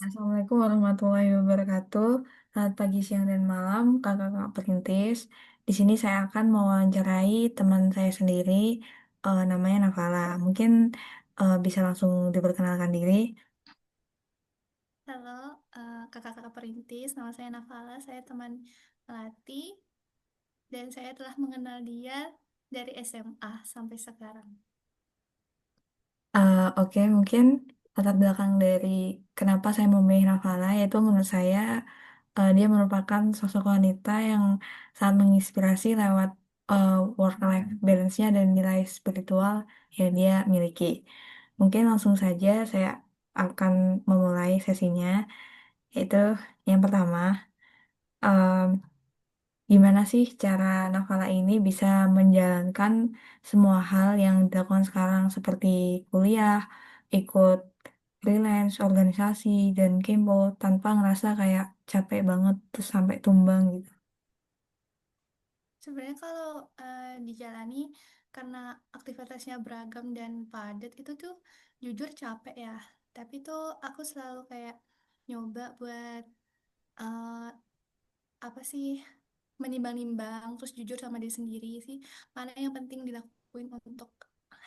Assalamualaikum warahmatullahi wabarakatuh. Selamat pagi, siang, dan malam, kakak-kakak perintis. Di sini saya akan mewawancarai teman saya sendiri, namanya Navala. Mungkin bisa langsung diperkenalkan diri. Halo, kakak-kakak perintis. Nama saya Navala. Saya teman pelatih dan saya telah mengenal dia dari SMA sampai sekarang. Oke, mungkin latar belakang dari kenapa saya memilih Navala, yaitu menurut saya dia merupakan sosok wanita yang sangat menginspirasi lewat work-life balance-nya dan nilai spiritual yang dia miliki. Mungkin langsung saja saya akan memulai sesinya, yaitu yang pertama, em, gimana sih cara Navala ini bisa menjalankan semua hal yang dilakukan sekarang seperti kuliah, ikut freelance, organisasi, dan kempo tanpa ngerasa kayak capek banget terus sampai tumbang gitu. Sebenarnya kalau dijalani karena aktivitasnya beragam dan padat itu tuh jujur capek ya. Tapi tuh aku selalu kayak nyoba buat eh, apa sih menimbang-nimbang terus jujur sama diri sendiri sih mana yang penting dilakuin untuk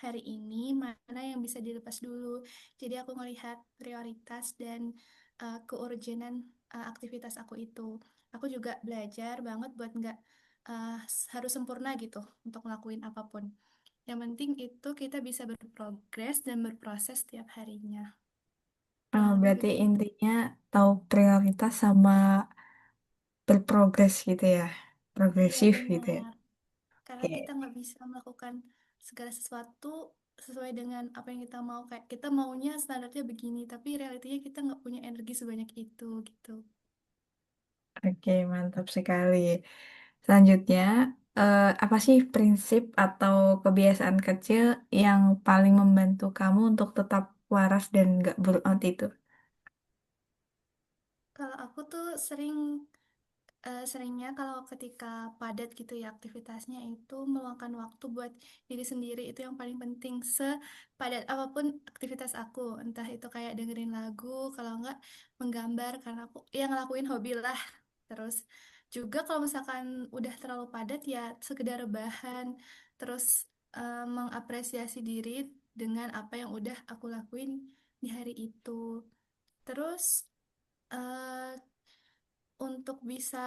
hari ini mana yang bisa dilepas dulu jadi aku melihat prioritas dan keurgenan aktivitas aku itu aku juga belajar banget buat nggak uh, harus sempurna gitu untuk ngelakuin apapun yang penting itu kita bisa berprogres dan berproses setiap harinya kurang lebih Berarti begitu. intinya tahu prioritas sama berprogres gitu ya, Iya progresif gitu ya. benar. Karena kita Oke. nggak bisa melakukan segala sesuatu sesuai dengan apa yang kita mau. Kayak kita maunya standarnya begini, tapi realitanya kita nggak punya energi sebanyak itu gitu. Oke, mantap sekali. Selanjutnya, apa sih prinsip atau kebiasaan kecil yang paling membantu kamu untuk tetap waras dan nggak burnout itu? Kalau aku tuh seringnya kalau ketika padat gitu ya aktivitasnya itu meluangkan waktu buat diri sendiri itu yang paling penting sepadat apapun aktivitas aku entah itu kayak dengerin lagu kalau enggak menggambar karena aku yang ngelakuin hobi lah terus juga kalau misalkan udah terlalu padat ya sekedar rebahan terus mengapresiasi diri dengan apa yang udah aku lakuin di hari itu terus eh, untuk bisa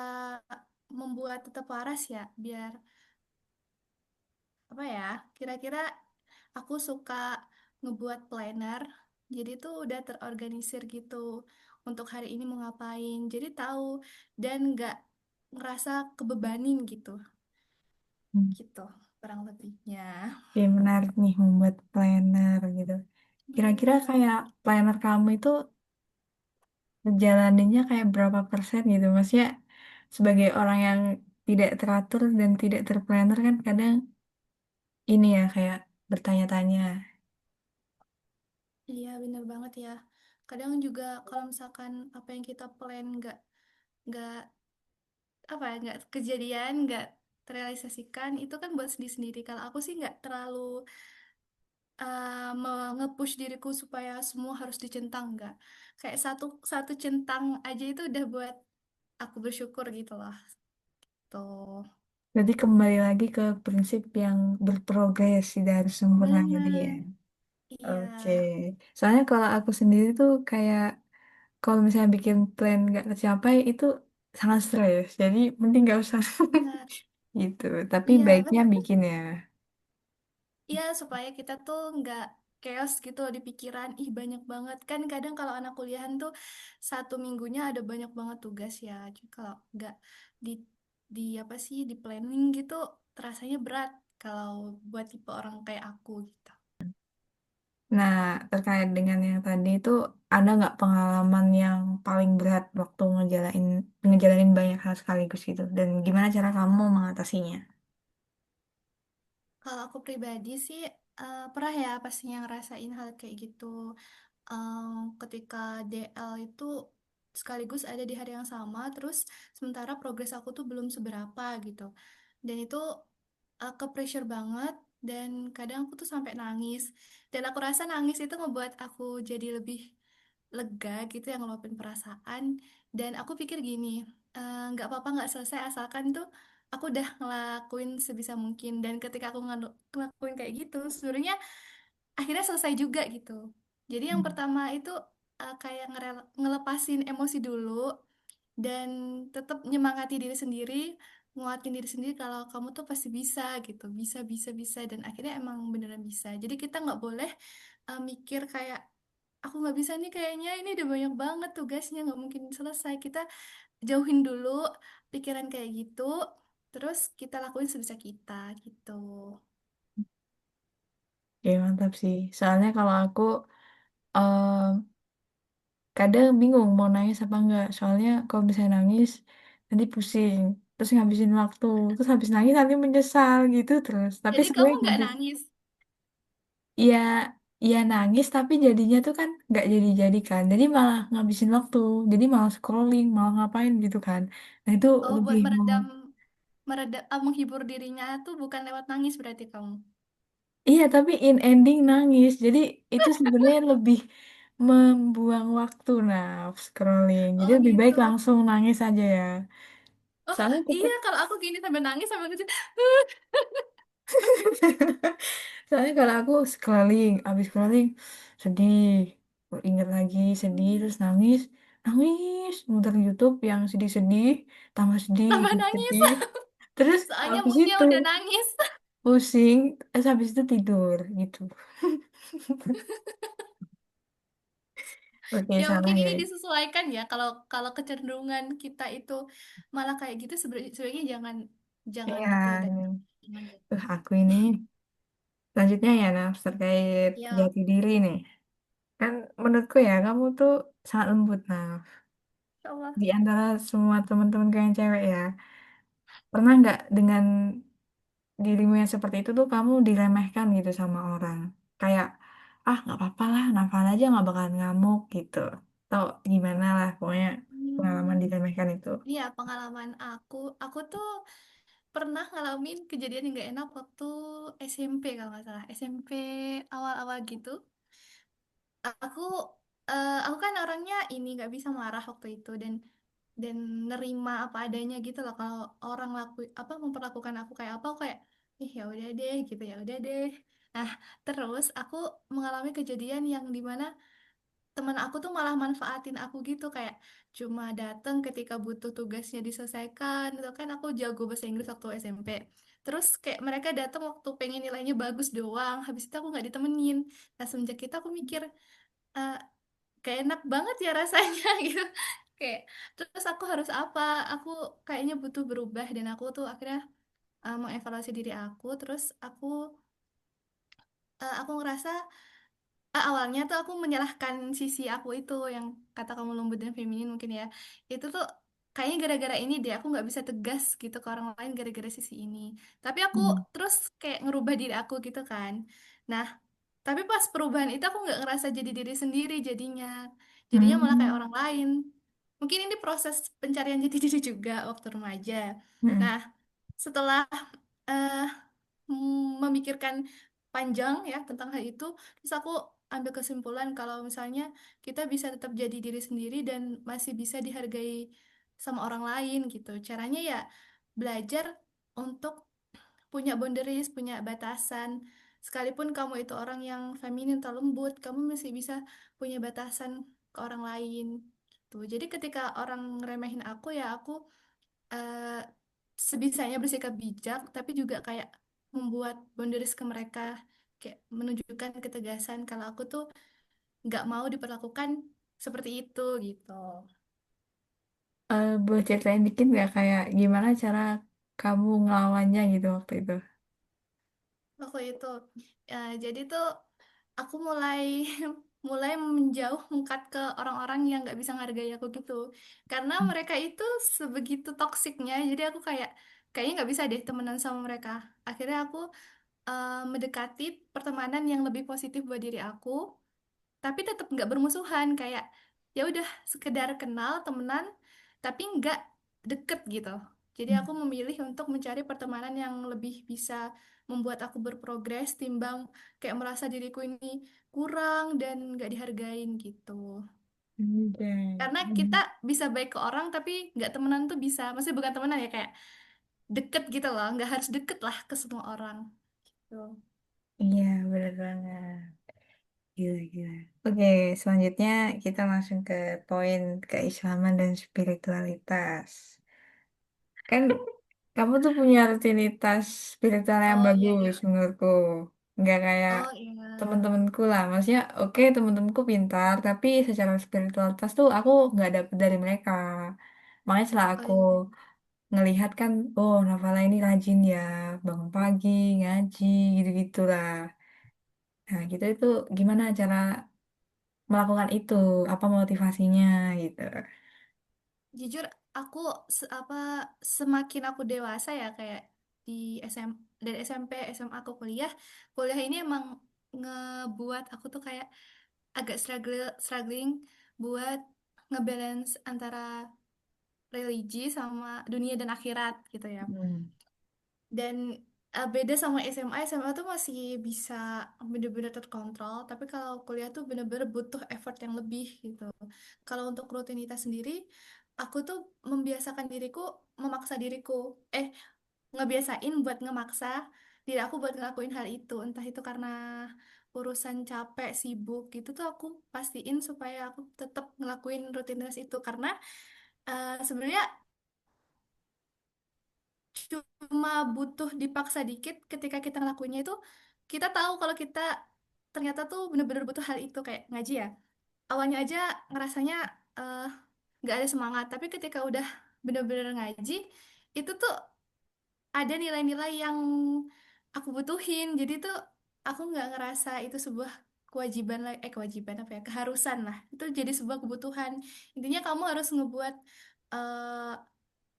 membuat tetap waras ya biar apa ya kira-kira aku suka ngebuat planner jadi tuh udah terorganisir gitu untuk hari ini mau ngapain jadi tahu dan nggak ngerasa kebebanin gitu Hmm. gitu kurang lebihnya. Oke, menarik nih membuat planner gitu. Kira-kira Bener. kayak planner kamu itu jalaninnya kayak berapa persen gitu? Maksudnya sebagai orang yang tidak teratur dan tidak terplanner kan kadang ini ya kayak bertanya-tanya. Iya bener banget ya kadang juga kalau misalkan apa yang kita plan nggak apa ya nggak kejadian nggak terrealisasikan itu kan buat sendiri sendiri kalau aku sih nggak terlalu nge-push diriku supaya semua harus dicentang nggak kayak satu satu centang aja itu udah buat aku bersyukur gitu loh tuh Berarti kembali lagi ke prinsip yang berprogres, tidak harus sempurna jadi ya. bener iya Oke. Soalnya kalau aku sendiri tuh kayak kalau misalnya bikin plan nggak tercapai itu sangat stres. Jadi mending nggak usah bener gitu. Tapi iya baiknya bener bikin ya. iya supaya kita tuh nggak chaos gitu loh di pikiran ih banyak banget kan kadang kalau anak kuliahan tuh satu minggunya ada banyak banget tugas ya jadi kalau nggak di apa sih di planning gitu terasanya berat kalau buat tipe orang kayak aku gitu. Nah, terkait dengan yang tadi itu ada nggak pengalaman yang paling berat waktu ngejalanin banyak hal sekaligus gitu? Dan gimana cara kamu mengatasinya? Kalau aku pribadi sih pernah ya pastinya ngerasain hal kayak gitu. Ketika DL itu sekaligus ada di hari yang sama, terus sementara progres aku tuh belum seberapa gitu. Dan itu ke pressure banget dan kadang aku tuh sampai nangis. Dan aku rasa nangis itu ngebuat aku jadi lebih lega gitu yang ngeluapin perasaan. Dan aku pikir gini, nggak apa-apa nggak selesai asalkan tuh aku udah ngelakuin sebisa mungkin. Dan ketika aku ngelakuin kayak gitu, sebenarnya akhirnya selesai juga gitu. Jadi yang Hmm. pertama itu kayak ngelepasin emosi dulu dan tetap nyemangati diri sendiri, nguatin diri sendiri kalau kamu tuh pasti bisa gitu, bisa bisa bisa dan akhirnya emang beneran bisa. Jadi kita nggak boleh mikir kayak aku nggak bisa nih kayaknya ini udah banyak banget tugasnya nggak mungkin selesai. Kita jauhin dulu pikiran kayak gitu, terus kita lakuin sebisa kita gitu. Ya mantap sih. Soalnya kalau aku kadang bingung mau nangis apa enggak. Soalnya kalau misalnya nangis nanti pusing, terus ngabisin waktu, terus habis nangis nanti menyesal gitu terus. Tapi Jadi kamu sebenarnya nggak gitu. nangis. Iya, iya nangis tapi jadinya tuh kan nggak jadi-jadi kan. Jadi malah ngabisin waktu. Jadi malah scrolling, malah ngapain gitu kan. Nah itu Oh, lebih buat meredam menghibur dirinya tuh bukan lewat nangis berarti kamu. iya tapi in ending nangis. Jadi itu sebenarnya lebih membuang waktu nah scrolling. Jadi Oh lebih baik gitu. langsung nangis aja ya. Oh Soalnya iya, tetap kalau aku gini sambil nangis sambil ngecit. soalnya kalau aku scrolling, abis scrolling sedih, ingat lagi sedih terus nangis, nangis muter YouTube yang sedih-sedih, Tambah tambah nangis. sedih, terus Soalnya habis moodnya itu udah nangis. pusing, terus habis itu tidur gitu. Oke, Ya salah mungkin ya. ini disesuaikan ya. Kalau kalau kecenderungan kita itu malah kayak gitu sebenarnya jangan jangan itu Ya, deh. Jangan deh. aku ini selanjutnya ya Naf terkait Ya, jati diri nih. Kan menurutku ya kamu tuh sangat lembut Naf. insya Allah. Di antara semua teman-teman yang cewek ya. Pernah nggak dengan dirimu yang seperti itu tuh kamu diremehkan gitu sama orang? Kayak, ah nggak apa-apa lah, nafal aja nggak bakalan ngamuk gitu. Atau gimana lah, pokoknya pengalaman Hmm, diremehkan itu. iya pengalaman aku tuh pernah ngalamin kejadian yang gak enak waktu SMP kalau nggak salah. SMP awal-awal gitu. Aku aku kan orangnya ini nggak bisa marah waktu itu dan nerima apa adanya gitu loh kalau orang apa memperlakukan aku kayak apa aku kayak ih ya udah deh gitu ya udah deh. Nah, terus aku mengalami kejadian yang dimana teman aku tuh malah manfaatin aku gitu kayak cuma datang ketika butuh tugasnya diselesaikan itu kan aku jago bahasa Inggris waktu SMP. Terus kayak mereka datang waktu pengen nilainya bagus doang, habis itu aku nggak ditemenin. Nah, semenjak itu aku mikir eh, kayak enak banget ya rasanya gitu. Kayak terus aku harus apa? Aku kayaknya butuh berubah dan aku tuh akhirnya mengevaluasi diri aku. Terus aku ngerasa awalnya tuh aku menyalahkan sisi aku itu yang kata kamu lembut dan feminin mungkin ya. Itu tuh kayaknya gara-gara ini deh aku nggak bisa tegas gitu ke orang lain gara-gara sisi ini. Tapi aku Hmm. terus kayak ngerubah diri aku gitu kan. Nah, tapi pas perubahan itu aku nggak ngerasa jadi diri sendiri jadinya. Jadinya malah kayak Hmm. orang lain. Mungkin ini proses pencarian jati diri juga waktu remaja. Hmm. Nah, setelah eh, memikirkan panjang ya tentang hal itu, terus aku ambil kesimpulan kalau misalnya kita bisa tetap jadi diri sendiri dan masih bisa dihargai sama orang lain gitu. Caranya ya belajar untuk punya boundaries, punya batasan. Sekalipun kamu itu orang yang feminin atau lembut, kamu masih bisa punya batasan ke orang lain. Tuh. Jadi ketika orang ngeremehin aku ya aku eh, sebisanya bersikap bijak, tapi juga kayak membuat boundaries ke mereka, kayak menunjukkan ketegasan kalau aku tuh nggak mau diperlakukan seperti itu gitu. Boleh ceritain dikit nggak kayak gimana cara kamu ngelawannya gitu waktu itu? Waktu itu, jadi tuh aku mulai mulai menjauh mengkat ke orang-orang yang nggak bisa ngargai aku gitu, karena mereka itu sebegitu toksiknya. Jadi aku kayaknya nggak bisa deh temenan sama mereka. Akhirnya aku mendekati pertemanan yang lebih positif buat diri aku, tapi tetap nggak bermusuhan kayak ya udah sekedar kenal temenan tapi nggak deket gitu. Jadi aku memilih untuk mencari pertemanan yang lebih bisa membuat aku berprogres timbang kayak merasa diriku ini kurang dan nggak dihargain gitu. Oke. Karena kita bisa baik ke orang tapi nggak temenan tuh bisa. Maksudnya bukan temenan ya, kayak deket gitu loh. Nggak harus deket lah ke semua orang. Tuh. Iya, bener banget. Gila, gila. Oke, selanjutnya kita langsung ke poin keislaman dan spiritualitas. Kan kamu tuh punya rutinitas spiritual yang Oh iya bagus iya. menurutku. Nggak kayak Oh iya. temen-temenku lah. Maksudnya, oke temen-temenku pintar, tapi secara spiritualitas tuh aku nggak dapet dari mereka. Makanya setelah Oh aku iya. ngelihat kan, oh Nafala ini rajin ya, bangun pagi, ngaji, gitu-gitu lah. Nah, gitu itu gimana cara melakukan itu? Apa motivasinya gitu? Jujur aku apa semakin aku dewasa ya, kayak di SM dari SMP SMA aku kuliah, kuliah ini emang ngebuat aku tuh kayak agak struggling buat ngebalance antara religi sama dunia dan akhirat gitu ya. Hmm. Dan beda sama SMA. SMA tuh masih bisa bener-bener terkontrol, tapi kalau kuliah tuh bener-bener butuh effort yang lebih gitu. Kalau untuk rutinitas sendiri, aku tuh membiasakan diriku, memaksa diriku, eh ngebiasain buat ngemaksa diri aku buat ngelakuin hal itu. Entah itu karena urusan capek, sibuk gitu tuh aku pastiin supaya aku tetap ngelakuin rutinitas itu karena sebenarnya cuma butuh dipaksa dikit. Ketika kita ngelakuinnya itu kita tahu kalau kita ternyata tuh bener-bener butuh hal itu, kayak ngaji ya, awalnya aja ngerasanya eh, nggak ada semangat, tapi ketika udah bener-bener ngaji itu tuh ada nilai-nilai yang aku butuhin, jadi tuh aku nggak ngerasa itu sebuah kewajiban lagi, kewajiban apa ya, keharusan lah, itu jadi sebuah kebutuhan. Intinya kamu harus ngebuat eh,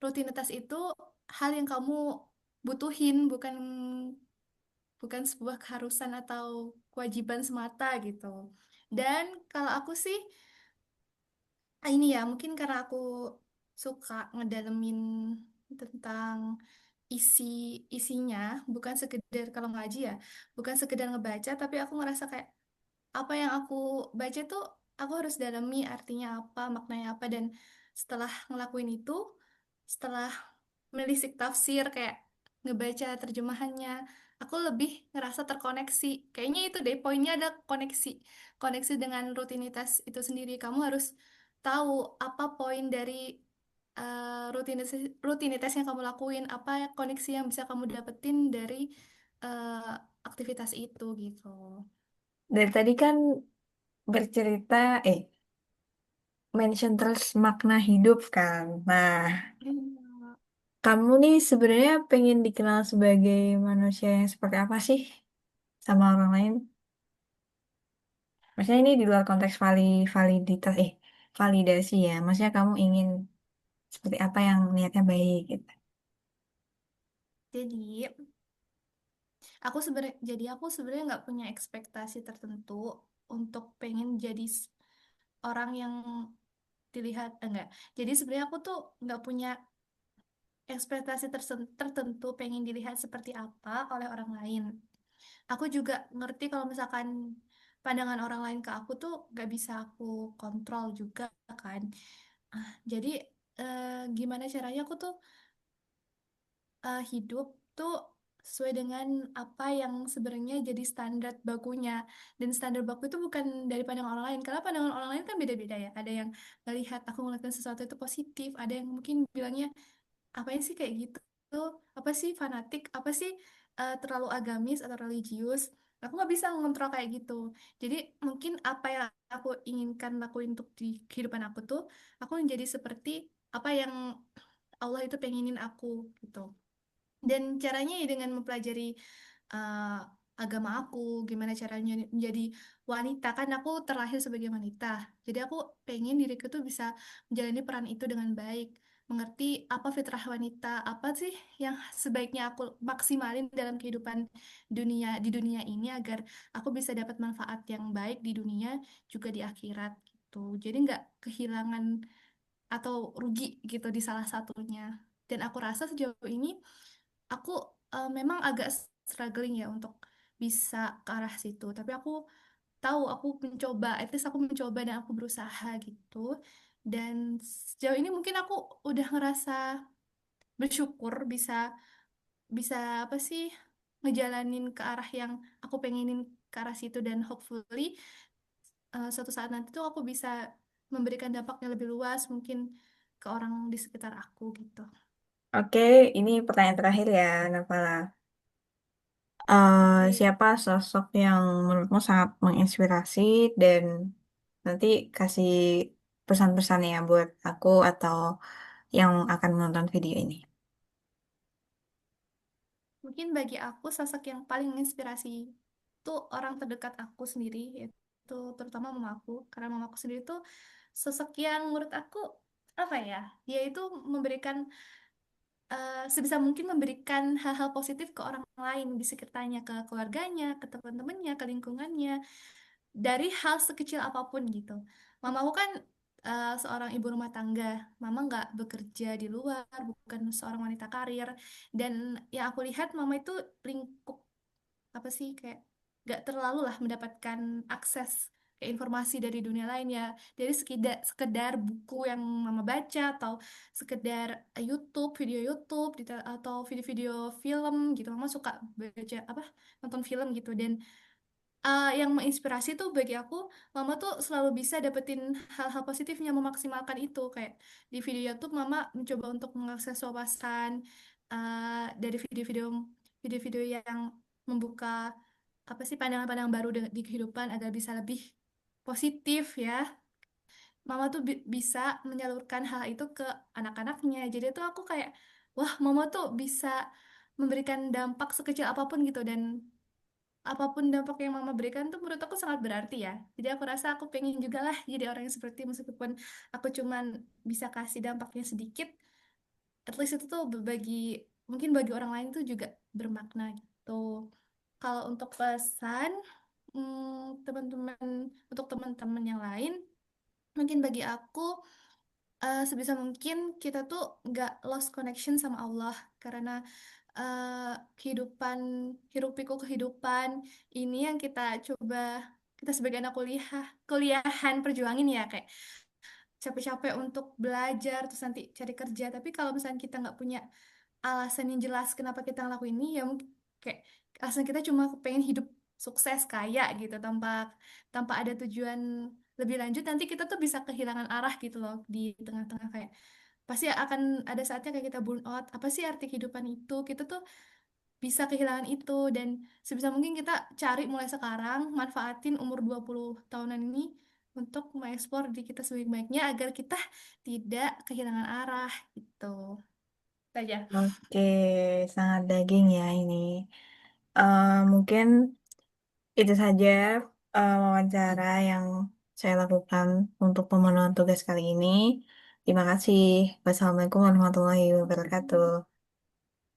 rutinitas itu hal yang kamu butuhin, bukan bukan sebuah keharusan atau kewajiban semata gitu. Dan kalau aku sih ini ya, mungkin karena aku suka ngedalemin tentang isi isinya, bukan sekedar kalau ngaji ya, bukan sekedar ngebaca, tapi aku ngerasa kayak apa yang aku baca tuh aku harus dalami artinya apa, maknanya apa, dan setelah ngelakuin itu, setelah menelisik tafsir kayak ngebaca terjemahannya, aku lebih ngerasa terkoneksi. Kayaknya itu deh poinnya, ada koneksi. Koneksi dengan rutinitas itu sendiri. Kamu harus tahu apa poin dari rutinitas rutinitas yang kamu lakuin, apa koneksi yang bisa kamu dapetin dari eh, aktivitas itu gitu. Dari tadi kan bercerita, mention terus makna hidup kan. Nah, Iya. kamu nih sebenarnya pengen dikenal sebagai manusia yang seperti apa sih sama orang lain? Maksudnya ini di luar konteks validitas, validasi ya. Maksudnya kamu ingin seperti apa yang niatnya baik gitu. Jadi aku sebenarnya nggak punya ekspektasi tertentu untuk pengen jadi orang yang dilihat, enggak. Jadi sebenarnya aku tuh nggak punya ekspektasi tertentu pengen dilihat seperti apa oleh orang lain. Aku juga ngerti kalau misalkan pandangan orang lain ke aku tuh nggak bisa aku kontrol juga kan. Jadi gimana caranya aku tuh hidup tuh sesuai dengan apa yang sebenarnya jadi standar bakunya. Dan standar baku itu bukan dari pandangan orang lain, karena pandangan orang lain kan beda-beda ya. Ada yang melihat aku melakukan sesuatu itu positif, ada yang mungkin bilangnya apa sih kayak gitu, apa sih fanatik, apa sih terlalu agamis atau religius. Aku nggak bisa ngontrol kayak gitu. Jadi mungkin apa yang aku inginkan lakuin untuk di kehidupan aku tuh, aku menjadi seperti apa yang Allah itu pengenin aku gitu. Dan caranya ya dengan mempelajari uh, agama aku, gimana caranya menjadi wanita. Kan aku terlahir sebagai wanita. Jadi aku pengen diriku tuh bisa menjalani peran itu dengan baik. Mengerti apa fitrah wanita, apa sih yang sebaiknya aku maksimalin dalam kehidupan di dunia ini agar aku bisa dapat manfaat yang baik di dunia juga di akhirat gitu. Jadi nggak kehilangan atau rugi gitu di salah satunya. Dan aku rasa sejauh ini aku memang agak struggling ya untuk bisa ke arah situ. Tapi aku tahu aku mencoba, at least aku mencoba dan aku berusaha gitu. Dan sejauh ini mungkin aku udah ngerasa bersyukur bisa bisa apa sih ngejalanin ke arah yang aku pengenin ke arah situ, dan hopefully suatu saat nanti tuh aku bisa memberikan dampaknya lebih luas mungkin ke orang di sekitar aku gitu. Oke, ini pertanyaan terakhir ya, Navala. Oke, Siapa sosok yang menurutmu sangat menginspirasi dan nanti kasih pesan-pesan ya buat aku atau yang akan menonton video ini. mungkin bagi aku sosok yang paling menginspirasi itu orang terdekat aku sendiri, yaitu terutama mama aku. Karena mama aku sendiri tuh sosok yang menurut aku apa ya, dia itu memberikan sebisa mungkin memberikan hal-hal positif ke orang lain di sekitarnya, ke keluarganya, ke teman-temannya, ke lingkungannya, dari hal sekecil apapun gitu. Mamaku kan seorang ibu rumah tangga, mama nggak bekerja di luar, bukan seorang wanita karir, dan yang aku lihat mama itu lingkup apa sih kayak gak terlalu lah mendapatkan akses ke informasi dari dunia lain ya, dari sekedar buku yang mama baca, atau sekedar YouTube, video YouTube atau video-video film gitu. Mama suka baca apa, nonton film gitu. Dan yang menginspirasi tuh bagi aku, mama tuh selalu bisa dapetin hal-hal positifnya, memaksimalkan itu. Kayak di video YouTube mama mencoba untuk mengakses wawasan dari video-video yang membuka apa sih pandangan-pandangan baru di kehidupan agar bisa lebih positif ya. Mama tuh bisa menyalurkan hal itu ke anak-anaknya. Jadi tuh aku kayak, wah, mama tuh bisa memberikan dampak sekecil apapun gitu, dan apapun dampak yang mama berikan tuh menurut aku sangat berarti ya. Jadi aku rasa aku pengen juga lah jadi orang yang seperti, meskipun aku cuman bisa kasih dampaknya sedikit, at least itu tuh bagi mungkin bagi orang lain tuh juga bermakna gitu. Kalau untuk pesan, teman-teman untuk teman-teman yang lain, mungkin bagi aku sebisa mungkin kita tuh nggak lost connection sama Allah, karena eh, kehidupan hiruk pikuk kehidupan ini yang kita sebagai anak kuliahan perjuangin ya, kayak capek-capek untuk belajar terus nanti cari kerja, tapi kalau misalnya kita nggak punya alasan yang jelas kenapa kita ngelakuin ini, ya mungkin kayak alasan kita cuma pengen hidup sukses kaya gitu, tanpa tanpa ada tujuan lebih lanjut, nanti kita tuh bisa kehilangan arah gitu loh di tengah-tengah. Kayak pasti akan ada saatnya kayak kita burn out, apa sih arti kehidupan itu, kita tuh bisa kehilangan itu. Dan sebisa mungkin kita cari mulai sekarang, manfaatin umur 20 tahunan ini untuk mengeksplor diri kita sebaik-baiknya agar kita tidak kehilangan arah gitu. Itu aja. Oke, sangat daging ya ini. Mungkin itu saja wawancara yang saya lakukan untuk pemenuhan tugas kali ini. Terima kasih. Wassalamualaikum warahmatullahi wabarakatuh.